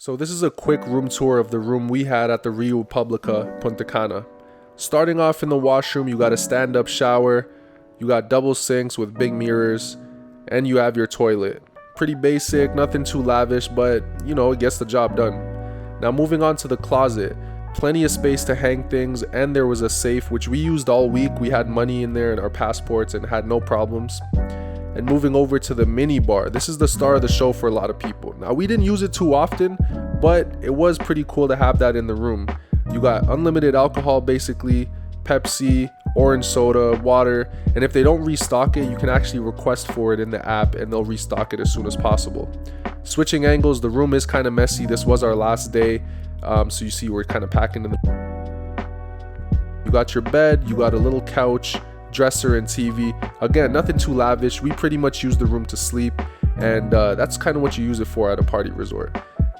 So this is a quick room tour of the room we had at the Riu Republica Punta Cana. Starting off in the washroom, you got a stand-up shower, you got double sinks with big mirrors, and you have your toilet. Pretty basic, nothing too lavish, but you know, it gets the job done. Now moving on to the closet, plenty of space to hang things, and there was a safe which we used all week. We had money in there and our passports and had no problems. And moving over to the mini bar, this is the star of the show for a lot of people. Now we didn't use it too often, but it was pretty cool to have that in the room. You got unlimited alcohol basically, Pepsi, orange soda, water, and if they don't restock it, you can actually request for it in the app and they'll restock it as soon as possible. Switching angles, the room is kind of messy. This was our last day, so you see we're kind of packing in the... You got your bed, you got a little couch, dresser, and TV. Again, nothing too lavish. We pretty much use the room to sleep, and that's kind of what you use it for at a party resort.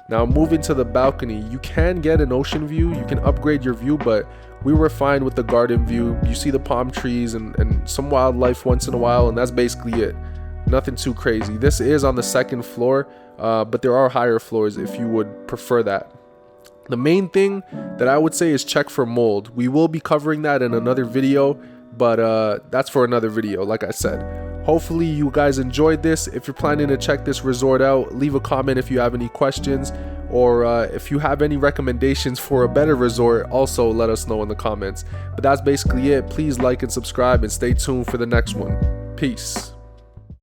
Now moving to the balcony, you can get an ocean view, you can upgrade your view, but we were fine with the garden view. You see the palm trees and some wildlife once in a while, and that's basically it. Nothing too crazy. This is on the second floor, but there are higher floors if you would prefer that. The main thing that I would say is check for mold. We will be covering that in another video, but that's for another video, like I said. Hopefully you guys enjoyed this. If you're planning to check this resort out, leave a comment if you have any questions, or if you have any recommendations for a better resort, also let us know in the comments. But that's basically it. Please like and subscribe and stay tuned for the next one. Peace.